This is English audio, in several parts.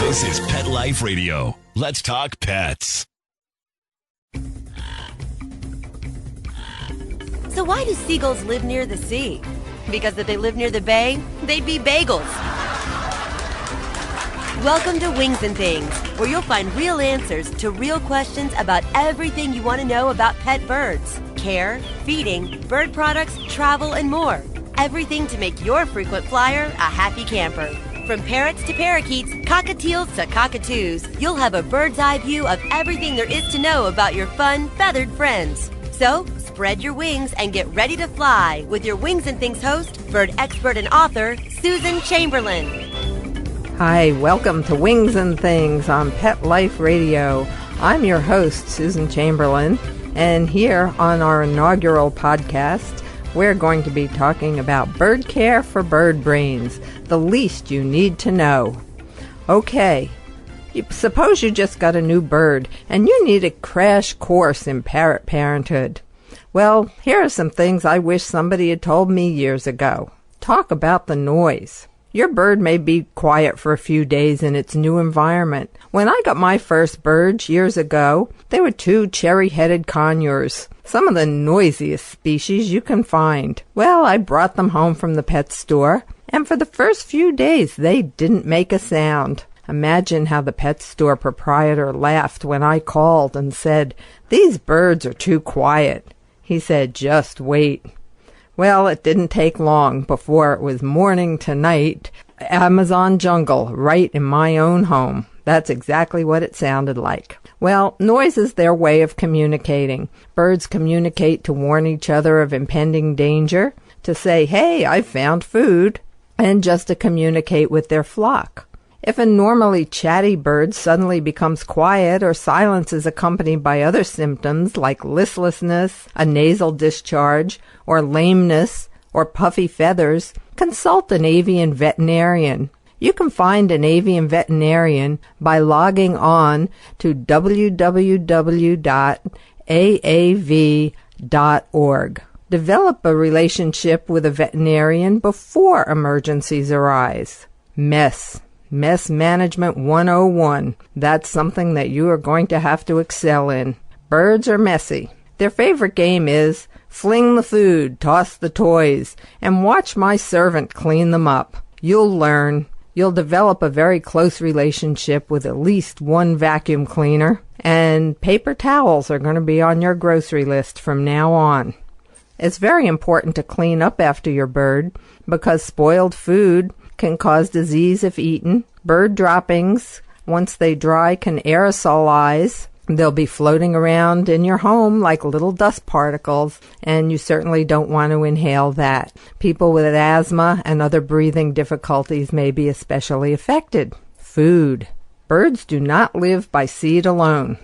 This is Pet Life Radio. Let's talk pets. So why do seagulls live near the sea? Because if they lived near the bay, they'd be bagels. Welcome to Wings and Things, where you'll find real answers to real questions about everything you want to know about pet birds. Care, feeding, bird products, travel, and more. Everything to make your frequent flyer a happy camper. From parrots to parakeets, cockatiels to cockatoos, you'll have a bird's eye view of everything there is to know about your fun, feathered friends. So, spread your wings and get ready to fly with your Wings and Things host, bird expert and author, Susan Chamberlain. Hi, welcome to Wings and Things on Pet Life Radio. I'm your host, Susan Chamberlain, and here on our inaugural podcast, we're going to be talking about bird care for Birdbrains, the least you need to know. Okay, suppose you just got a new bird and you need a crash course in parrot parenthood. Well, here are some things I wish somebody had told me years ago. Talk about the noise. Your bird may be quiet for a few days in its new environment. When I got my first birds years ago, they were two cherry-headed conures, some of the noisiest species you can find. Well, I brought them home from the pet store, and for the first few days they didn't make a sound. Imagine how the pet store proprietor laughed when I called and said, "These birds are too quiet." He said, "Just wait." Well, it didn't take long before it was morning to night, Amazon jungle, right in my own home. That's exactly what it sounded like. Well, noise is their way of communicating. Birds communicate to warn each other of impending danger, to say, "Hey, I found food," and just to communicate with their flock. If a normally chatty bird suddenly becomes quiet or silence is accompanied by other symptoms like listlessness, a nasal discharge, or lameness, or puffy feathers, consult an avian veterinarian. You can find an avian veterinarian by logging on to www.aav.org. Develop a relationship with a veterinarian before emergencies arise. Mess Management 101. That's something that you are going to have to excel in. Birds are messy. Their favorite game is fling the food, toss the toys, and watch my servant clean them up. You'll learn. You'll develop a very close relationship with at least one vacuum cleaner, and paper towels are going to be on your grocery list from now on. It's very important to clean up after your bird because spoiled food can cause disease if eaten. Bird droppings, once they dry, can aerosolize. They'll be floating around in your home like little dust particles, and you certainly don't want to inhale that. People with asthma and other breathing difficulties may be especially affected. Food. Birds do not live by seed alone.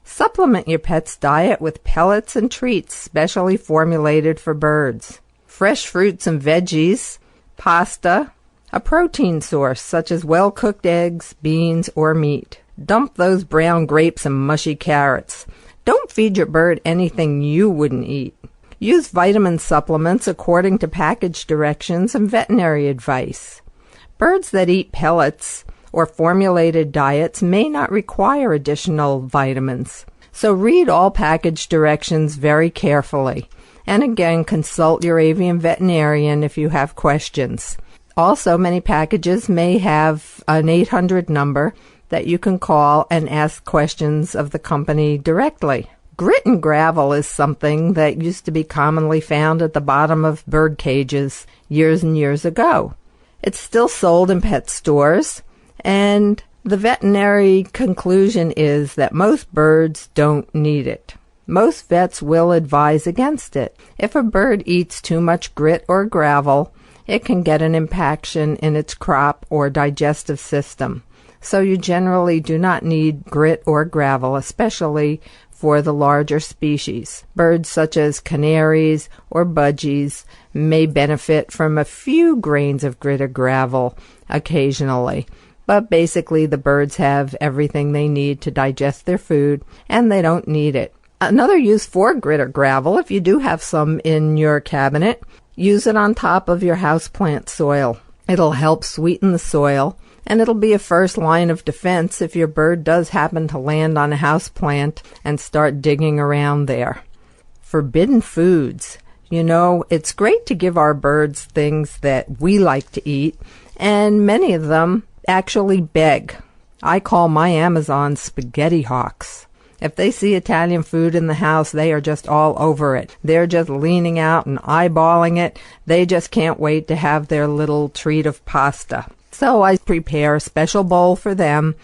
Supplement your pet's diet with pellets and treats specially formulated for birds. Fresh fruits and veggies, pasta, a protein source such as well-cooked eggs, beans, or meat. Dump those brown grapes and mushy carrots. Don't feed your bird anything you wouldn't eat. Use vitamin supplements according to package directions and veterinary advice. Birds that eat pellets or formulated diets may not require additional vitamins. So read all package directions very carefully. And again, consult your avian veterinarian if you have questions. Also, many packages may have an 800 number that you can call and ask questions of the company directly. Grit and gravel is something that used to be commonly found at the bottom of bird cages years and years ago. It's still sold in pet stores, and the veterinary conclusion is that most birds don't need it. Most vets will advise against it. If a bird eats too much grit or gravel, it can get an impaction in its crop or digestive system. So you generally do not need grit or gravel, especially for the larger species. Birds such as canaries or budgies may benefit from a few grains of grit or gravel occasionally. But basically the birds have everything they need to digest their food, and they don't need it. Another use for grit or gravel, if you do have some in your cabinet, use it on top of your houseplant soil. It'll help sweeten the soil, and it'll be a first line of defense if your bird does happen to land on a houseplant and start digging around there. Forbidden foods. It's great to give our birds things that we like to eat, and many of them actually beg. I call my Amazons spaghetti hawks. If they see Italian food in the house, they are just all over it. They're just leaning out and eyeballing it. They just can't wait to have their little treat of pasta. So I prepare a special bowl for them,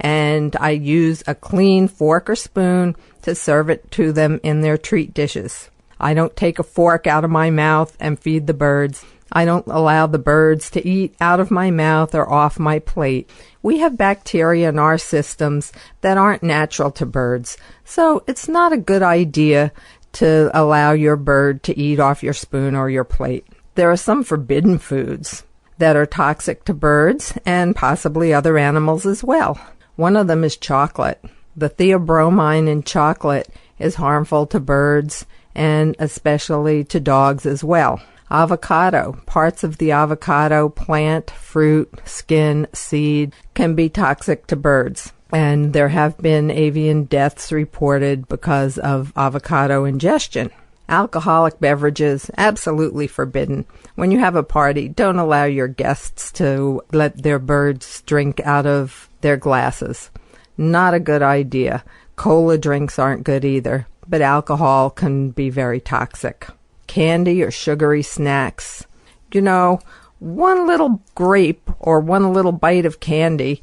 and I use a clean fork or spoon to serve it to them in their treat dishes. I don't take a fork out of my mouth and feed the birds. I don't allow the birds to eat out of my mouth or off my plate. We have bacteria in our systems that aren't natural to birds, so it's not a good idea to allow your bird to eat off your spoon or your plate. There are some forbidden foods that are toxic to birds and possibly other animals as well. One of them is chocolate. The theobromine in chocolate is harmful to birds and especially to dogs as well. Avocado. Parts of the avocado plant, fruit, skin, seed can be toxic to birds. And there have been avian deaths reported because of avocado ingestion. Alcoholic beverages, absolutely forbidden. When you have a party, don't allow your guests to let their birds drink out of their glasses. Not a good idea. Cola drinks aren't good either, but alcohol can be very toxic. Candy or sugary snacks. One little grape or one little bite of candy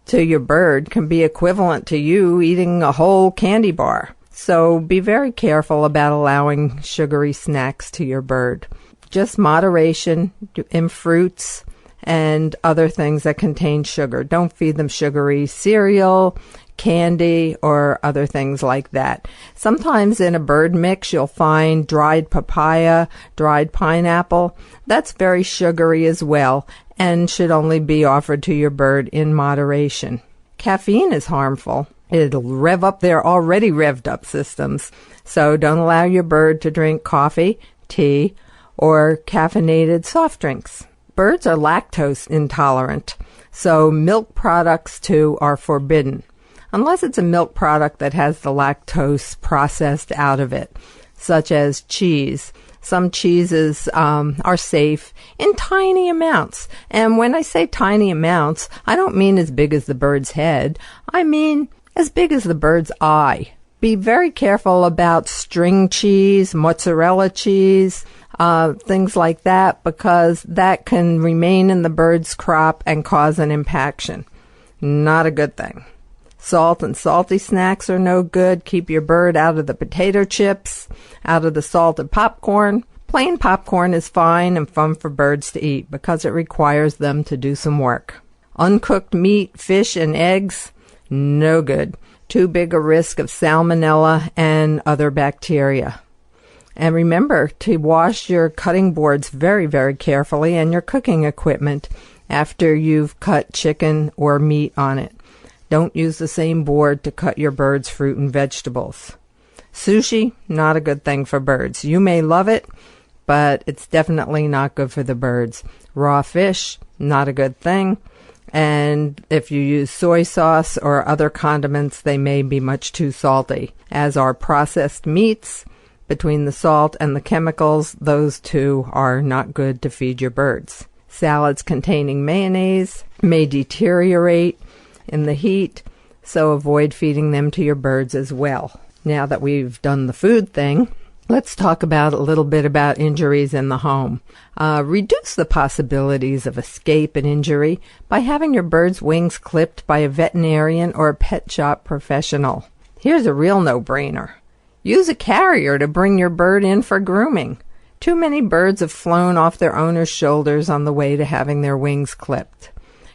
to your bird can be equivalent to you eating a whole candy bar. So be very careful about allowing sugary snacks to your bird. Just moderation in fruits and other things that contain sugar. Don't feed them sugary cereal, candy, or other things like that. Sometimes in a bird mix you'll find dried papaya, dried pineapple. That's very sugary as well and should only be offered to your bird in moderation. Caffeine is harmful. It'll rev up their already revved up systems. So don't allow your bird to drink coffee, tea, or caffeinated soft drinks. Birds are lactose intolerant, so milk products too are forbidden, unless it's a milk product that has the lactose processed out of it, such as cheese. Some cheeses are safe in tiny amounts. And when I say tiny amounts, I don't mean as big as the bird's head. I mean as big as the bird's eye. Be very careful about string cheese, mozzarella cheese, things like that, because that can remain in the bird's crop and cause an impaction. Not a good thing. Salt and salty snacks are no good. Keep your bird out of the potato chips, out of the salted popcorn. Plain popcorn is fine and fun for birds to eat because it requires them to do some work. Uncooked meat, fish, and eggs, no good. Too big a risk of salmonella and other bacteria. And remember to wash your cutting boards very, very carefully and your cooking equipment after you've cut chicken or meat on it. Don't use the same board to cut your bird's fruit and vegetables. Sushi, not a good thing for birds. You may love it, but it's definitely not good for the birds. Raw fish, not a good thing. And if you use soy sauce or other condiments, they may be much too salty. As are processed meats, between the salt and the chemicals, those two are not good to feed your birds. Salads containing mayonnaise may deteriorate in the heat, so avoid feeding them to your birds as well. Now that we've done the food thing, let's talk about a little bit about injuries in the home. Reduce the possibilities of escape and injury by having your bird's wings clipped by a veterinarian or a pet shop professional. Here's a real no-brainer. Use a carrier to bring your bird in for grooming. Too many birds have flown off their owner's shoulders on the way to having their wings clipped.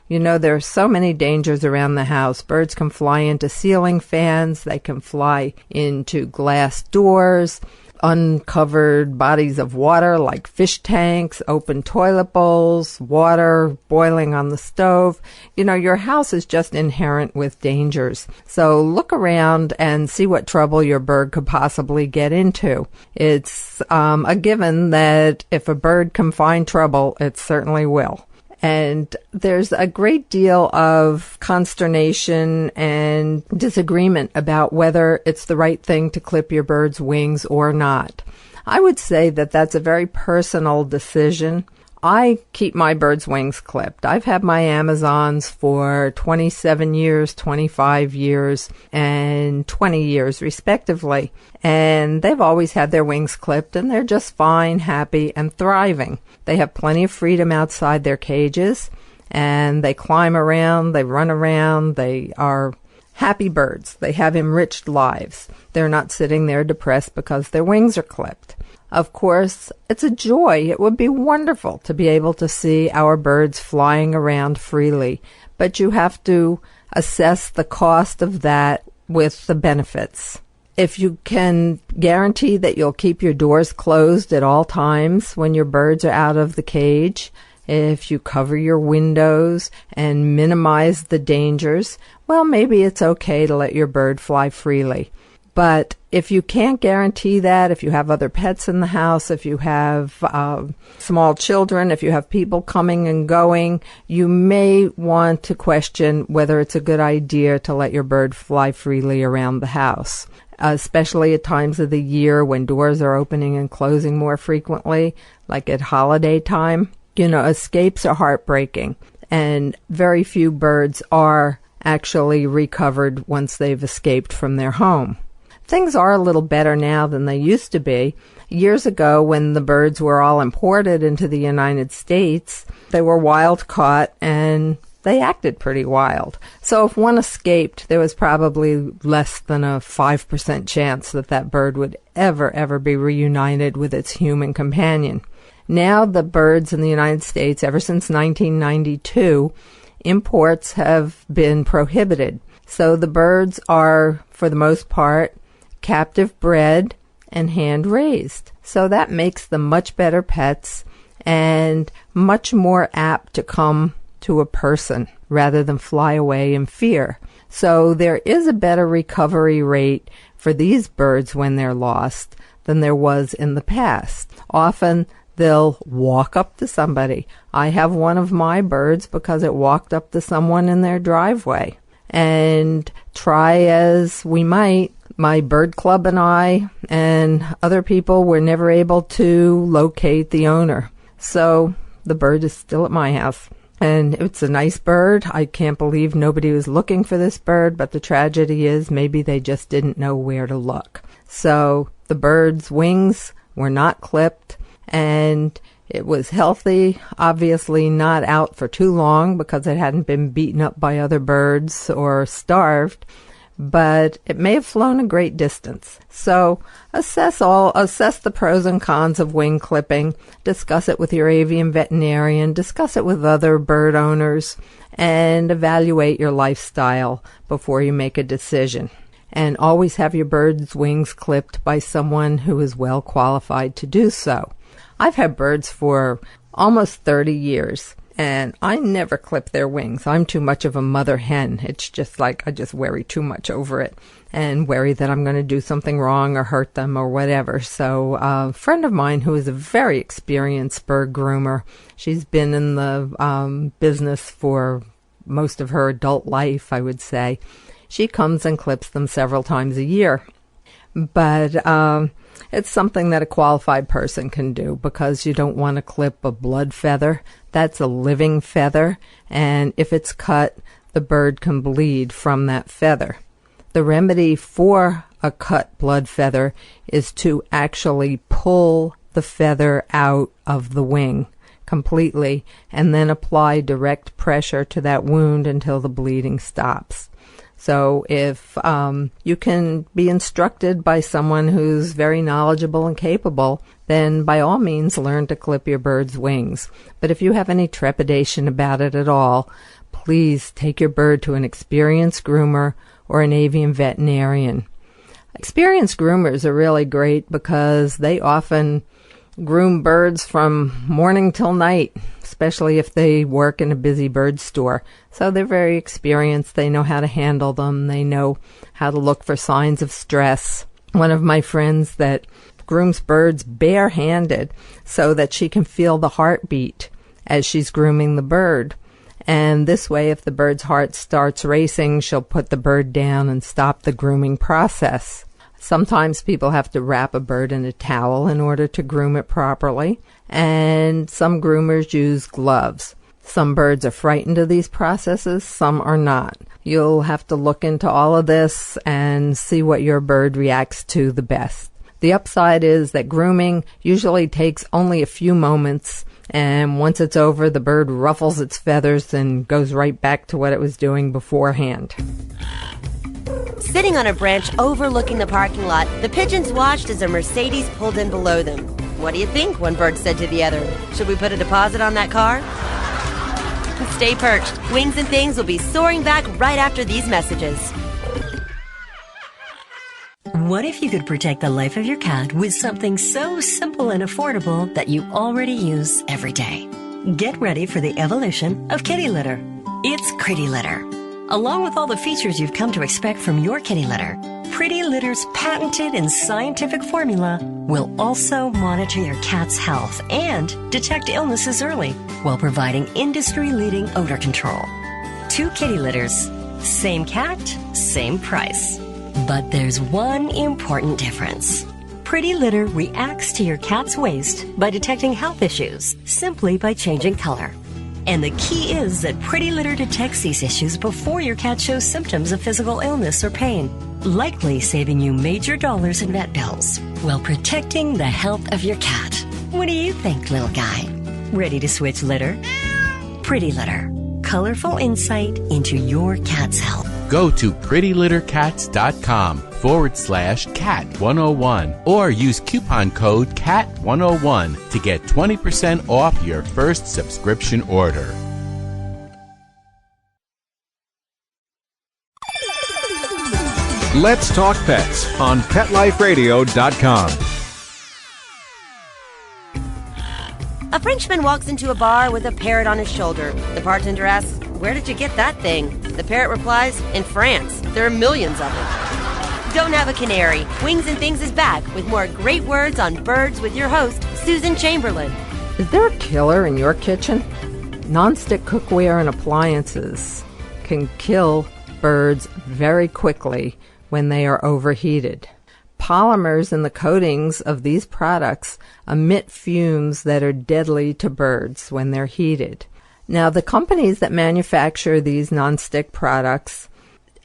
There are so many dangers around the house. Birds can fly into ceiling fans. They can fly into glass doors, uncovered bodies of water like fish tanks, open toilet bowls, water boiling on the stove. Your house is just inherent with dangers. So look around and see what trouble your bird could possibly get into. It's a given that if a bird can find trouble, it certainly will. And there's a great deal of consternation and disagreement about whether it's the right thing to clip your bird's wings or not. I would say that that's a very personal decision. I keep my bird's wings clipped. I've had my Amazons for 27 years, 25 years, and 20 years, respectively. And they've always had their wings clipped, and they're just fine, happy, and thriving. They have plenty of freedom outside their cages, and they climb around, they run around, they are happy birds. They have enriched lives. They're not sitting there depressed because their wings are clipped. Of course, it's a joy. It would be wonderful to be able to see our birds flying around freely, but you have to assess the cost of that with the benefits. If you can guarantee that you'll keep your doors closed at all times when your birds are out of the cage, if you cover your windows and minimize the dangers, well, maybe it's okay to let your bird fly freely. But if you can't guarantee that, if you have other pets in the house, if you have small children, if you have people coming and going, you may want to question whether it's a good idea to let your bird fly freely around the house, especially at times of the year when doors are opening and closing more frequently, like at holiday time. You know, escapes are heartbreaking, and very few birds are actually recovered once they've escaped from their home. Things are a little better now than they used to be. Years ago, when the birds were all imported into the United States, they were wild caught and they acted pretty wild. So if one escaped, there was probably less than a 5% chance that that bird would ever be reunited with its human companion. Now the birds in the United States, ever since 1992, imports have been prohibited. So the birds are, for the most part, captive bred and hand raised. So that makes them much better pets and much more apt to come to a person rather than fly away in fear. So there is a better recovery rate for these birds when they're lost than there was in the past. Often they'll walk up to somebody. I have one of my birds because it walked up to someone in their driveway. And try as we might, my bird club and I and other people were never able to locate the owner. So the bird is still at my house. And it's a nice bird. I can't believe nobody was looking for this bird, but the tragedy is maybe they just didn't know where to look. So the bird's wings were not clipped, and it was healthy, obviously not out for too long because it hadn't been beaten up by other birds or starved, but it may have flown a great distance. So assess the pros and cons of wing clipping, discuss it with your avian veterinarian, discuss it with other bird owners, and evaluate your lifestyle before you make a decision. And always have your bird's wings clipped by someone who is well qualified to do so. I've had birds for almost 30 years, and I never clip their wings. I'm too much of a mother hen. It's just like I just worry too much over it and worry that I'm going to do something wrong or hurt them or whatever. So a friend of mine who is a very experienced bird groomer, she's been in the business for most of her adult life, I would say. She comes and clips them several times a year. But it's something that a qualified person can do because you don't want to clip a blood feather. That's a living feather, and if it's cut, the bird can bleed from that feather. The remedy for a cut blood feather is to actually pull the feather out of the wing completely and then apply direct pressure to that wound until the bleeding stops. So if you can be instructed by someone who's very knowledgeable and capable, then by all means learn to clip your bird's wings. But if you have any trepidation about it at all, please take your bird to an experienced groomer or an avian veterinarian. Experienced groomers are really great because they often groom birds from morning till night, especially if they work in a busy bird store. So they're very experienced. They know how to handle them. They know how to look for signs of stress. One of my friends that grooms birds barehanded so that she can feel the heartbeat as she's grooming the bird. And this way, if the bird's heart starts racing, she'll put the bird down and stop the grooming process. Sometimes people have to wrap a bird in a towel in order to groom it properly, and some groomers use gloves. Some birds are frightened of these processes, some are not. You'll have to look into all of this and see what your bird reacts to the best. The upside is that grooming usually takes only a few moments, and once it's over, the bird ruffles its feathers and goes right back to what it was doing beforehand. Sitting on a branch overlooking the parking lot, the pigeons watched as a Mercedes pulled in below them. "What do you think?" one bird said to the other. "Should we put a deposit on that car?" Stay perched. Wings and Things will be soaring back right after these messages. What if you could protect the life of your cat with something so simple and affordable that you already use every day? Get ready for the evolution of kitty litter. It's Pretty Litter. Along with all the features you've come to expect from your kitty litter, Pretty Litter's patented and scientific formula will also monitor your cat's health and detect illnesses early while providing industry-leading odor control. 2 kitty litters, same cat, same price. But there's one important difference. Pretty Litter reacts to your cat's waste by detecting health issues simply by changing color. And the key is that Pretty Litter detects these issues before your cat shows symptoms of physical illness or pain, likely saving you major dollars in vet bills while protecting the health of your cat. What do you think, little guy? Ready to switch litter? Pretty Litter. Colorful insight into your cat's health. Go to prettylittercats.com/cat101 or use coupon code CAT101 to get 20% off your first subscription order. Let's Talk Pets on PetLifeRadio.com. A Frenchman walks into a bar with a parrot on his shoulder. The bartender asks, "Where did you get that thing?" The parrot replies, "In France. There are millions of them." Don't have a canary. Wings and Things is back with more great words on birds with your host, Susan Chamberlain. Is there a killer in your kitchen? Non-stick cookware and appliances can kill birds very quickly when they are overheated. Polymers in the coatings of these products emit fumes that are deadly to birds when they're heated. Now, the companies that manufacture these nonstick products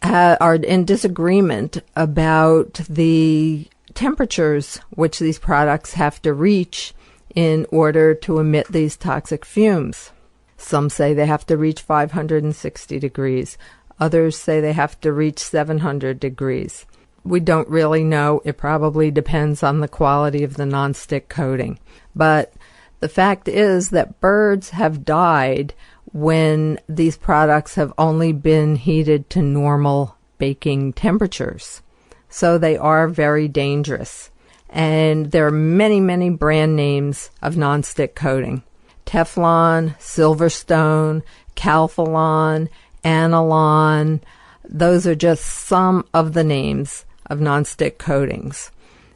are in disagreement about the temperatures which these products have to reach in order to emit these toxic fumes. Some say they have to reach 560 degrees. Others say they have to reach 700 degrees. We don't really know. It probably depends on the quality of the nonstick coating. But the fact is that birds have died when these products have only been heated to normal baking temperatures. So they are very dangerous. And there are many, many brand names of nonstick coating. Teflon, Silverstone, Calphalon, Anilon. Those are just some of the names of nonstick coatings.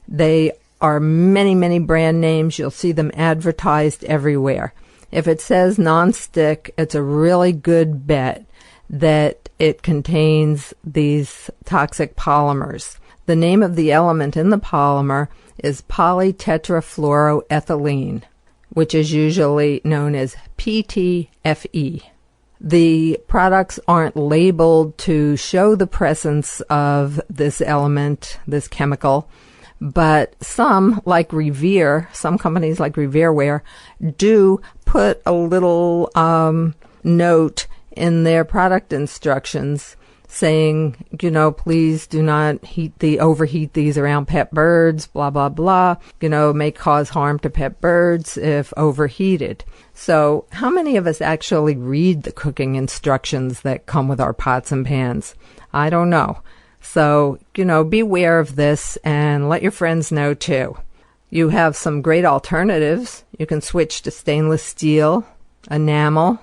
They are many, many brand names. You'll see them advertised everywhere. If it says nonstick, it's a really good bet that it contains these toxic polymers. The name of the element in the polymer is polytetrafluoroethylene, which is usually known as PTFE. The products aren't labeled to show the presence of this element, this chemical, but some companies like Revereware, do put a little note in their product instructions saying, please do not overheat these around pet birds, blah, blah, blah, may cause harm to pet birds if overheated. So how many of us actually read the cooking instructions that come with our pots and pans? I don't know. So, beware of this and let your friends know too. You have some great alternatives. You can switch to stainless steel, enamel,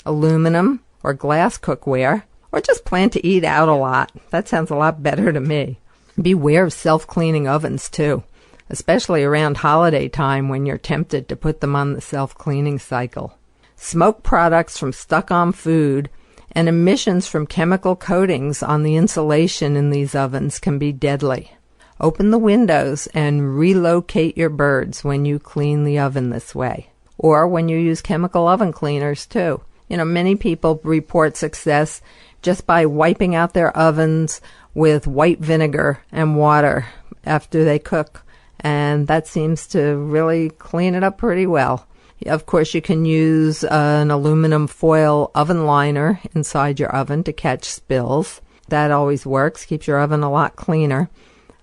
aluminum, or glass cookware, or just plan to eat out a lot. That sounds a lot better to me. Beware of self-cleaning ovens too, especially around holiday time when you're tempted to put them on the self-cleaning cycle. Smoke products from stuck-on food and emissions from chemical coatings on the insulation in these ovens can be deadly. Open the windows and relocate your birds when you clean the oven this way, or when you use chemical oven cleaners too. Many people report success just by wiping out their ovens with white vinegar and water after they cook, and that seems to really clean it up pretty well. Of course, you can use an aluminum foil oven liner inside your oven to catch spills. That always works, keeps your oven a lot cleaner.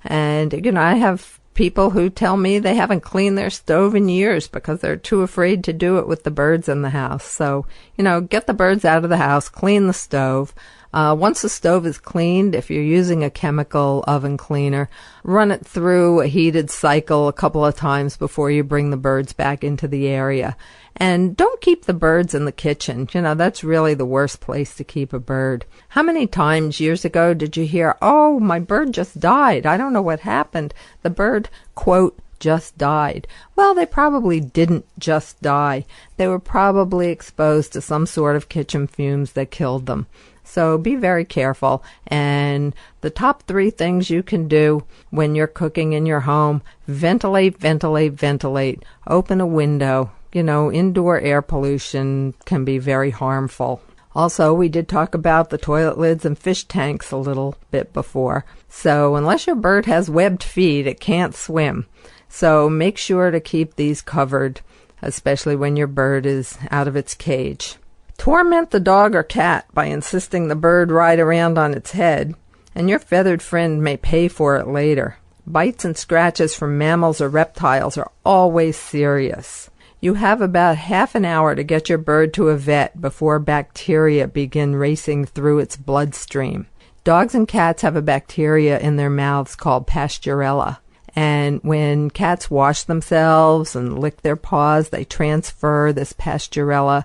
And, I have people who tell me they haven't cleaned their stove in years because they're too afraid to do it with the birds in the house. So, get the birds out of the house, clean the stove. Once the stove is cleaned, if you're using a chemical oven cleaner, run it through a heated cycle a couple of times before you bring the birds back into the area. And don't keep the birds in the kitchen. That's really the worst place to keep a bird. How many times years ago did you hear, "Oh, my bird just died. I don't know what happened. The bird, quote, just died." Well, they probably didn't just die. They were probably exposed to some sort of kitchen fumes that killed them. So be very careful. And the top 3 things you can do when you're cooking in your home: ventilate, ventilate, ventilate. Open a window. Indoor air pollution can be very harmful. Also, we did talk about the toilet lids and fish tanks a little bit before. So unless your bird has webbed feet, it can't swim. So make sure to keep these covered, especially when your bird is out of its cage. Torment the dog or cat by insisting the bird ride around on its head, and your feathered friend may pay for it later. Bites and scratches from mammals or reptiles are always serious. You have about half an hour to get your bird to a vet before bacteria begin racing through its bloodstream. Dogs and cats have a bacteria in their mouths called Pasteurella. And when cats wash themselves and lick their paws, they transfer this Pasteurella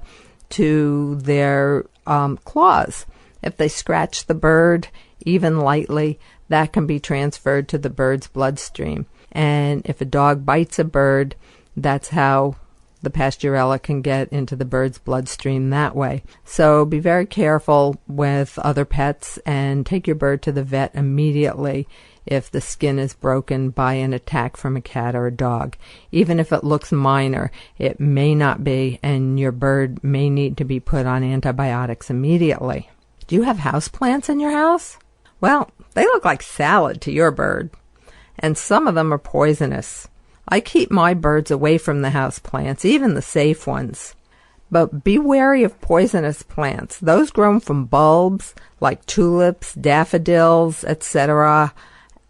to their claws. If they scratch the bird, even lightly, that can be transferred to the bird's bloodstream. And if a dog bites a bird, that's how the Pasteurella can get into the bird's bloodstream that way. So be very careful with other pets and take your bird to the vet immediately if the skin is broken by an attack from a cat or a dog. Even if it looks minor, it may not be, and your bird may need to be put on antibiotics immediately. Do you have houseplants in your house? Well, they look like salad to your bird, and some of them are poisonous. I keep my birds away from the houseplants, even the safe ones. But be wary of poisonous plants. Those grown from bulbs, like tulips, daffodils, etc.,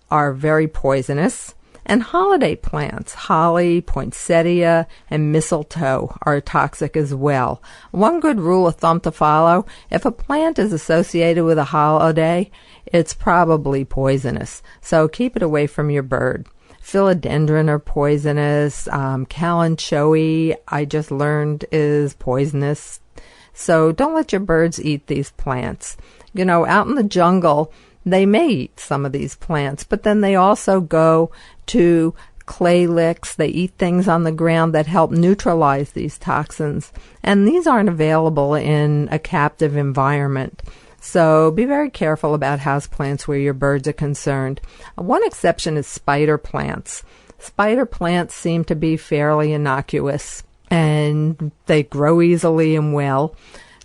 are very poisonous. And holiday plants, holly, poinsettia, and mistletoe, are toxic as well. One good rule of thumb to follow: if a plant is associated with a holiday, it's probably poisonous. So keep it away from your bird. Philodendron are poisonous. Kalanchoe, I just learned, is poisonous. So don't let your birds eat these plants. Out in the jungle, they may eat some of these plants, but then they also go to clay licks. They eat things on the ground that help neutralize these toxins. And these aren't available in a captive environment. So be very careful about houseplants where your birds are concerned. One exception is spider plants. Spider plants seem to be fairly innocuous, and they grow easily and well.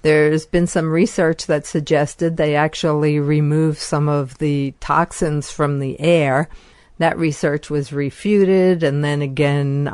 There's been some research that suggested they actually remove some of the toxins from the air. That research was refuted and then again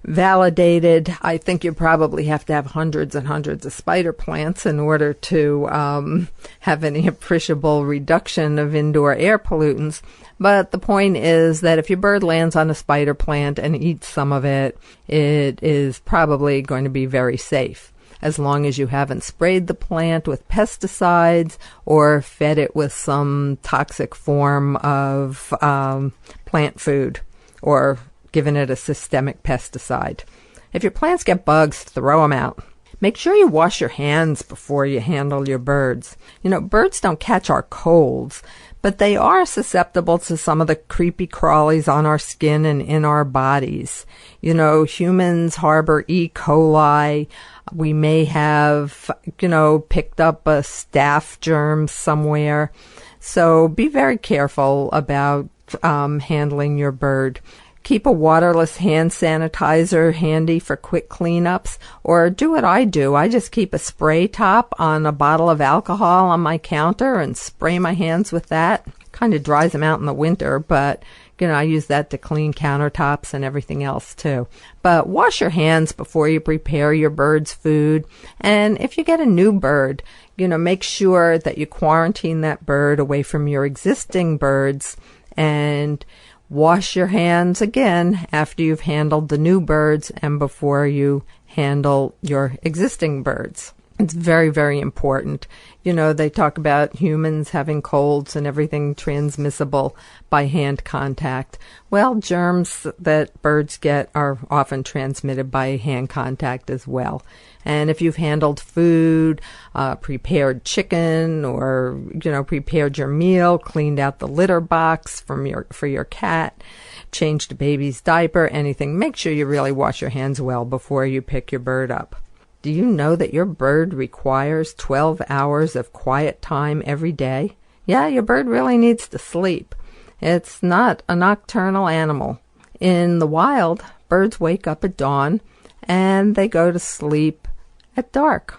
validated. I think you probably have to have hundreds and hundreds of spider plants in order to have any appreciable reduction of indoor air pollutants. But the point is that if your bird lands on a spider plant and eats some of it, it is probably going to be very safe, as long as you haven't sprayed the plant with pesticides or fed it with some toxic form of plant food or given it a systemic pesticide. If your plants get bugs, throw them out. Make sure you wash your hands before you handle your birds. Birds don't catch our colds, but they are susceptible to some of the creepy crawlies on our skin and in our bodies. Humans harbor E. coli. We may have, picked up a staph germ somewhere. So be very careful about handling your bird. Keep a waterless hand sanitizer handy for quick cleanups, or do what I do. I just keep a spray top on a bottle of alcohol on my counter and spray my hands with that. Kind of dries them out in the winter, but I use that to clean countertops and everything else too. But wash your hands before you prepare your bird's food. And if you get a new bird, make sure that you quarantine that bird away from your existing birds, and wash your hands again after you've handled the new birds and before you handle your existing birds. It's very, very important. They talk about humans having colds and everything transmissible by hand contact. Well, germs that birds get are often transmitted by hand contact as well. And if you've handled food, prepared chicken, or, prepared your meal, cleaned out the litter box for your cat, changed a baby's diaper, anything, make sure you really wash your hands well before you pick your bird up. Do you know that your bird requires 12 hours of quiet time every day? Yeah, your bird really needs to sleep. It's not a nocturnal animal. In the wild, birds wake up at dawn and they go to sleep at dark.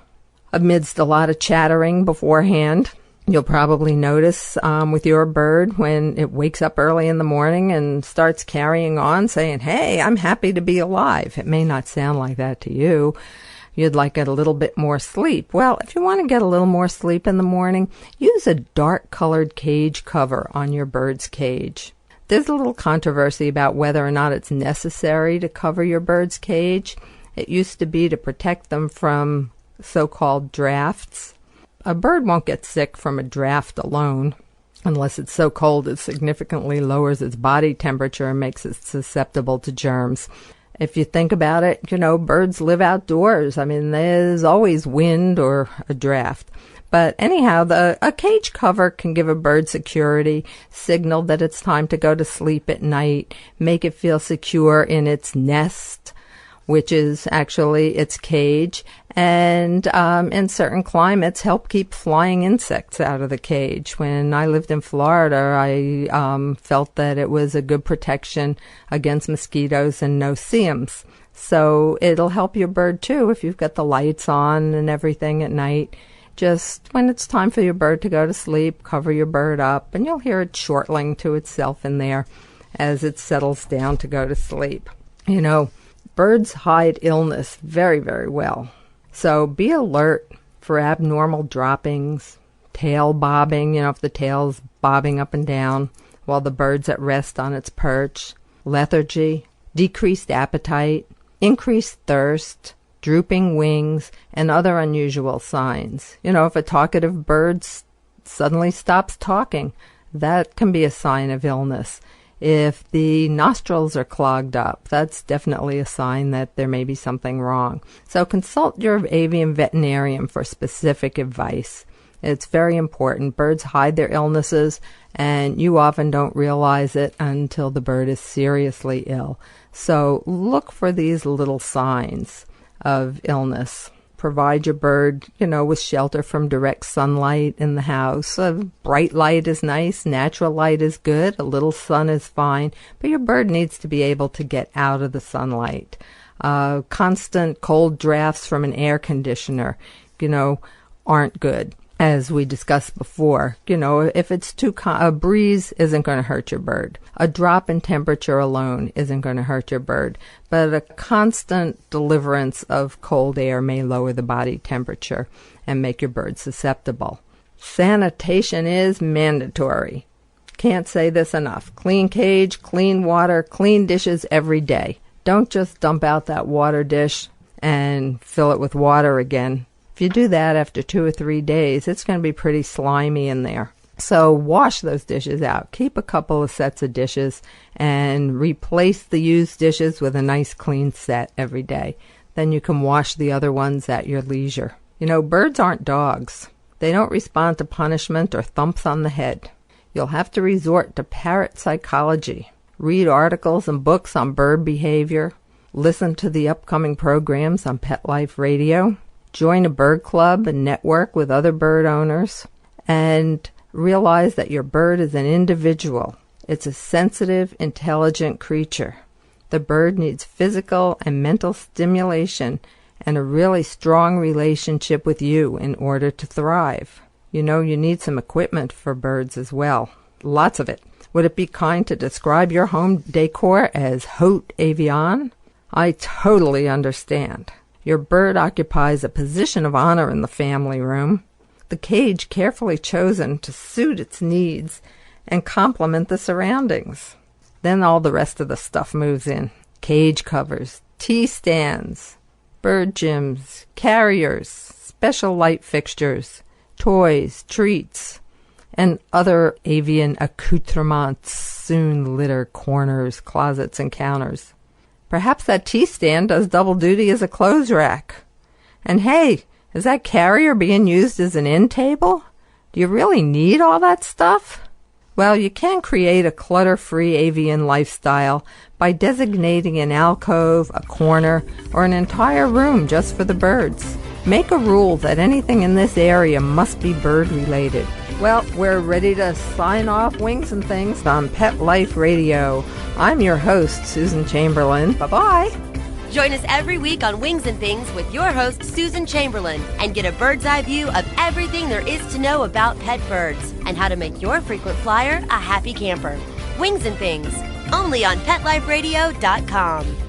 Amidst a lot of chattering beforehand, you'll probably notice with your bird when it wakes up early in the morning and starts carrying on saying, "Hey, I'm happy to be alive." It may not sound like that to you. You'd like a little bit more sleep. Well, if you want to get a little more sleep in the morning, use a dark-colored cage cover on your bird's cage. There's a little controversy about whether or not it's necessary to cover your bird's cage. It used to be to protect them from so-called drafts. A bird won't get sick from a draft alone, unless it's so cold it significantly lowers its body temperature and makes it susceptible to germs. If you think about it, birds live outdoors. I mean, there's always wind or a draft. But anyhow, a cage cover can give a bird security, signal that it's time to go to sleep at night, make it feel secure in its nest, which is actually its cage, and in certain climates help keep flying insects out of the cage. When I lived in Florida, I felt that it was a good protection against mosquitoes and no-see-ums. So it'll help your bird too if you've got the lights on and everything at night. Just when it's time for your bird to go to sleep, cover your bird up, and you'll hear it chortling to itself in there as it settles down to go to sleep. Birds hide illness very, very well. So be alert for abnormal droppings, tail bobbing, if the tail's bobbing up and down while the bird's at rest on its perch, lethargy, decreased appetite, increased thirst, drooping wings, and other unusual signs. If a talkative bird suddenly stops talking, that can be a sign of illness. If the nostrils are clogged up, that's definitely a sign that there may be something wrong. So consult your avian veterinarian for specific advice. It's very important. Birds hide their illnesses, and you often don't realize it until the bird is seriously ill. So look for these little signs of illness. Provide your bird, with shelter from direct sunlight in the house. A bright light is nice. Natural light is good. A little sun is fine. But your bird needs to be able to get out of the sunlight. Constant cold drafts from an air conditioner, aren't good. As we discussed before, if it's a breeze isn't going to hurt your bird. A drop in temperature alone isn't going to hurt your bird. But a constant deliverance of cold air may lower the body temperature and make your bird susceptible. Sanitation is mandatory. Can't say this enough. Clean cage, clean water, clean dishes every day. Don't just dump out that water dish and fill it with water again. If you do that after 2 or 3 days, it's going to be pretty slimy in there. So wash those dishes out. Keep a couple of sets of dishes and replace the used dishes with a nice clean set every day. Then you can wash the other ones at your leisure. Birds aren't dogs. They don't respond to punishment or thumps on the head. You'll have to resort to parrot psychology. Read articles and books on bird behavior. Listen to the upcoming programs on Pet Life Radio. Join a bird club and network with other bird owners. And realize that your bird is an individual. It's a sensitive, intelligent creature. The bird needs physical and mental stimulation and a really strong relationship with you in order to thrive. You know, you need some equipment for birds as well. Lots of it. Would it be kind to describe your home decor as haute avion? I totally understand. Your bird occupies a position of honor in the family room. The cage carefully chosen to suit its needs and complement the surroundings. Then all the rest of the stuff moves in. Cage covers, tea stands, bird gyms, carriers, special light fixtures, toys, treats, and other avian accoutrements soon litter corners, closets, and counters. Perhaps that tea stand does double duty as a clothes rack. And hey, is that carrier being used as an end table? Do you really need all that stuff? Well, you can create a clutter-free avian lifestyle by designating an alcove, a corner, or an entire room just for the birds. Make a rule that anything in this area must be bird-related. Well, we're ready to sign off Wings and Things on Pet Life Radio. I'm your host, Susan Chamberlain. Bye-bye. Join us every week on Wings and Things with your host, Susan Chamberlain, and get a bird's eye view of everything there is to know about pet birds and how to make your frequent flyer a happy camper. Wings and Things, only on PetLifeRadio.com.